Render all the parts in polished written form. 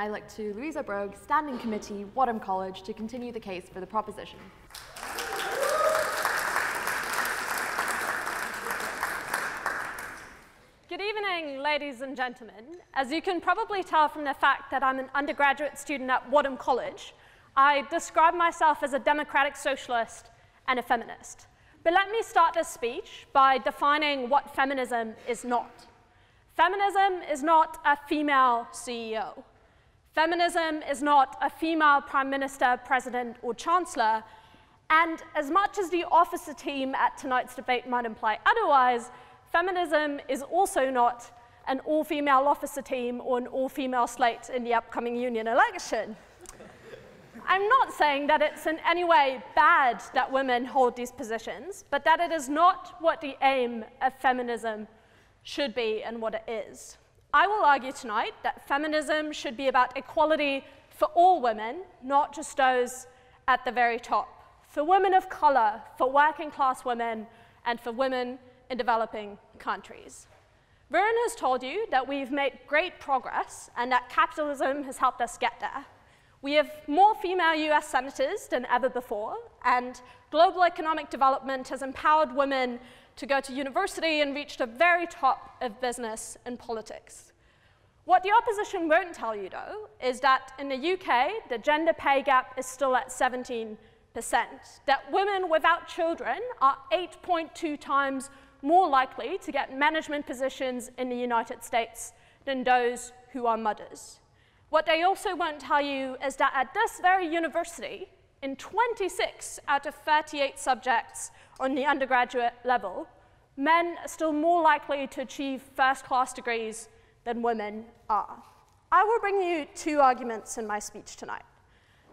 I look to Louisa Brogue, Standing Committee, Wadham College, to continue the case for the proposition. Good evening, ladies and gentlemen. As you can probably tell from the fact that I'm an undergraduate student at Wadham College, I describe myself as a democratic socialist and a feminist. But let me start this speech by defining what feminism is not. Feminism is not a female CEO. Feminism is not a female prime minister, president, or chancellor. And as much as the officer team at tonight's debate might imply otherwise, feminism is also not an all-female officer team or an all-female slate in the upcoming union election. I'm not saying that it's in any way bad that women hold these positions, but that it is not what the aim of feminism should be and what it is. I will argue tonight that feminism should be about equality for all women, not just those at the very top, for women of color, for working class women, and for women in developing countries. Varun has told you that we've made great progress and that capitalism has helped us get there. We have more female US senators than ever before, and global economic development has empowered women to go to university and reach the very top of business and politics. What the opposition won't tell you, though, is that in the UK, the gender pay gap is still at 17%, that women without children are 8.2 times more likely to get management positions in the United States than those who are mothers. What they also won't tell you is that at this very university, in 26 out of 38 subjects on the undergraduate level, men are still more likely to achieve first-class degrees than women are. I will bring you two arguments in my speech tonight.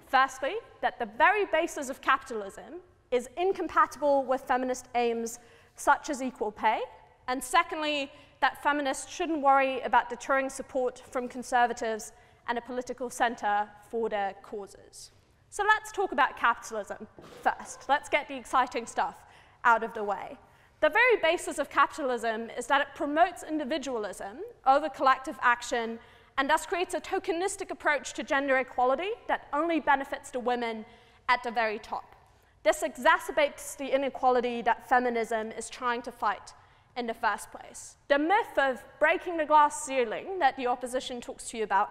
Firstly, that the very basis of capitalism is incompatible with feminist aims such as equal pay, and secondly, that feminists shouldn't worry about deterring support from conservatives and a political center for their causes. So let's talk about capitalism first. Let's get the exciting stuff out of the way. The very basis of capitalism is that it promotes individualism over collective action and thus creates a tokenistic approach to gender equality that only benefits the women at the very top. This exacerbates the inequality that feminism is trying to fight in the first place. The myth of breaking the glass ceiling that the opposition talks to you about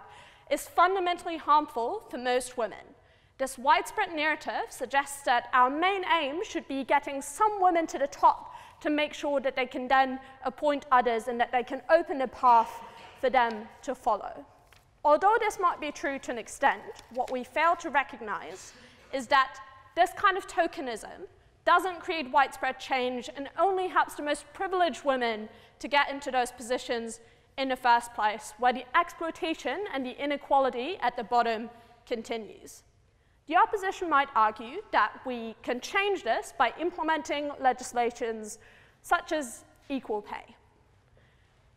is fundamentally harmful for most women. This widespread narrative suggests that our main aim should be getting some women to the top to make sure that they can then appoint others and that they can open a path for them to follow. Although this might be true to an extent, what we fail to recognize is that this kind of tokenism doesn't create widespread change and only helps the most privileged women to get into those positions in the first place, where the exploitation and the inequality at the bottom continues. The opposition might argue that we can change this by implementing legislations such as equal pay,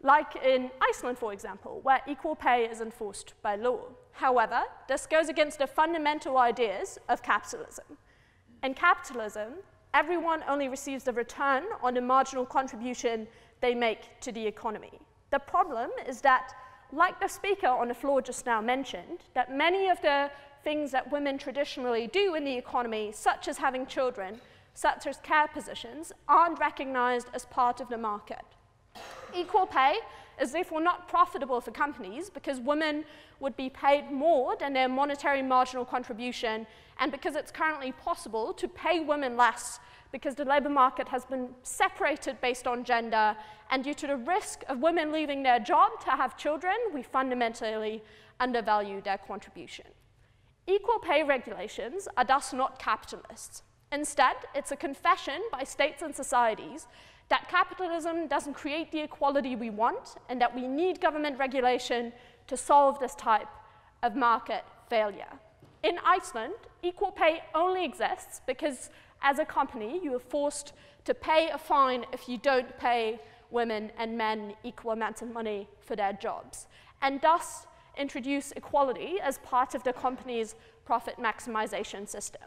like in Iceland, for example, where equal pay is enforced by law. However, this goes against the fundamental ideas of capitalism. In capitalism, everyone only receives the return on the marginal contribution they make to the economy. The problem is that, like the speaker on the floor just now mentioned, that many of the things that women traditionally do in the economy, such as having children, such as care positions, aren't recognized as part of the market. Equal pay is therefore not profitable for companies because women would be paid more than their monetary marginal contribution, and because it's currently possible to pay women less because the labor market has been separated based on gender, and due to the risk of women leaving their job to have children, we fundamentally undervalue their contribution. Equal pay regulations are thus not capitalists. Instead, it's a confession by states and societies that capitalism doesn't create the equality we want and that we need government regulation to solve this type of market failure. In Iceland, equal pay only exists because as a company, you are forced to pay a fine if you don't pay women and men equal amounts of money for their jobs, and thus introduce equality as part of the company's profit maximization system.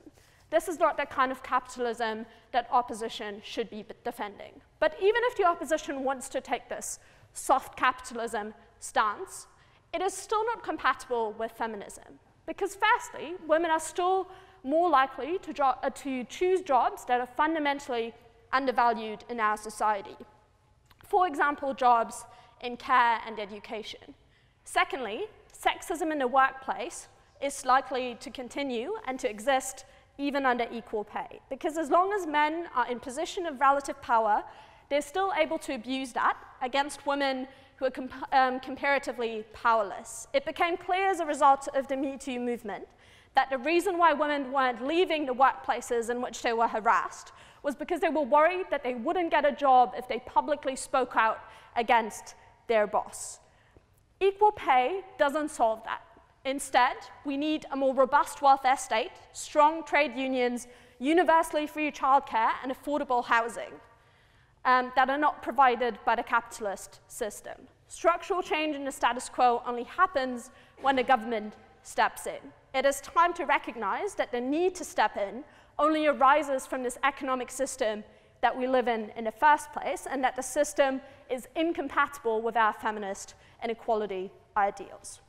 This is not the kind of capitalism that opposition should be defending. But even if the opposition wants to take this soft capitalism stance, it is still not compatible with feminism. Because firstly, women are still more likely to choose jobs that are fundamentally undervalued in our society. For example, jobs in care and education. Secondly, sexism in the workplace is likely to continue and to exist even under equal pay. Because as long as men are in position of relative power, they're still able to abuse that against women who are comparatively powerless. It became clear as a result of the Me Too movement that the reason why women weren't leaving the workplaces in which they were harassed was because they were worried that they wouldn't get a job if they publicly spoke out against their boss. Equal pay doesn't solve that. Instead, we need a more robust welfare state, strong trade unions, universally free childcare, and affordable housing that are not provided by the capitalist system. Structural change in the status quo only happens when the government steps in. It is time to recognize that the need to step in only arises from this economic system that we live in the first place, and that the system is incompatible with our feminist and equality ideals.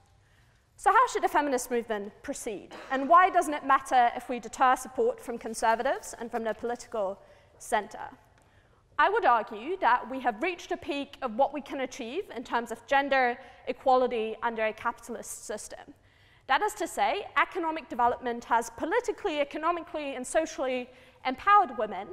So how should the feminist movement proceed? And why doesn't it matter if we deter support from conservatives and from the political center? I would argue that we have reached a peak of what we can achieve in terms of gender equality under a capitalist system. That is to say, economic development has politically, economically, and socially empowered women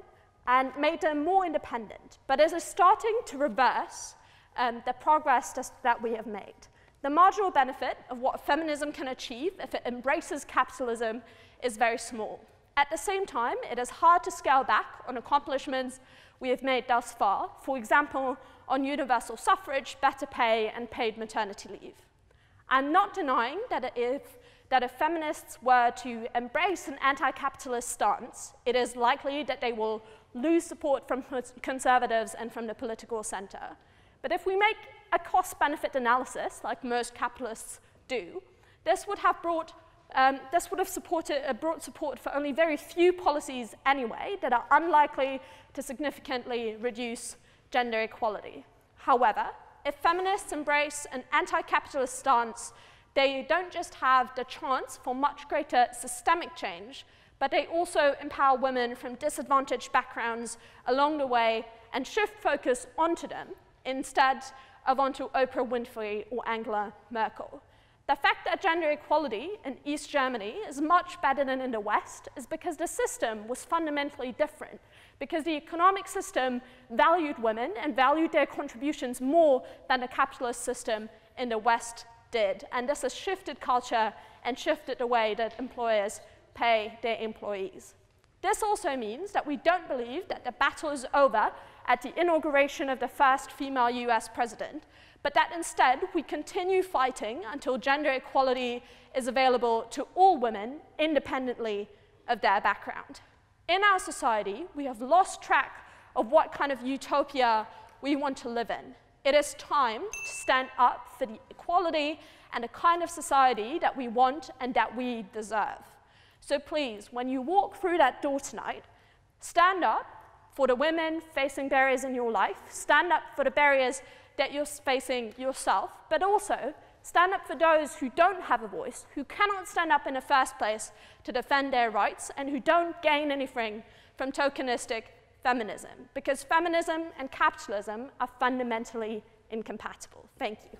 and made them more independent, but it is starting to reverse the progress that we have made. The marginal benefit of what feminism can achieve if it embraces capitalism is very small. At the same time, it is hard to scale back on accomplishments we have made thus far, for example, on universal suffrage, better pay, and paid maternity leave. I'm not denying that if feminists were to embrace an anti-capitalist stance, it is likely that they will lose support from conservatives and from the political center. But if we make a cost-benefit analysis, like most capitalists do, this would have brought support for only very few policies anyway that are unlikely to significantly reduce gender equality. However, if feminists embrace an anti-capitalist stance, they don't just have the chance for much greater systemic change, but they also empower women from disadvantaged backgrounds along the way and shift focus onto them instead of onto Oprah Winfrey or Angela Merkel. The fact that gender equality in East Germany is much better than in the West is because the system was fundamentally different, because the economic system valued women and valued their contributions more than the capitalist system in the West did. And this has shifted culture and shifted the way that employers pay their employees. This also means that we don't believe that the battle is over at the inauguration of the first female US president, but that instead we continue fighting until gender equality is available to all women independently of their background. In our society, we have lost track of what kind of utopia we want to live in. It is time to stand up for the equality and the kind of society that we want and that we deserve. So please, when you walk through that door tonight, stand up for the women facing barriers in your life, stand up for the barriers that you're facing yourself, but also stand up for those who don't have a voice, who cannot stand up in the first place to defend their rights, and who don't gain anything from tokenistic feminism, because feminism and capitalism are fundamentally incompatible. Thank you.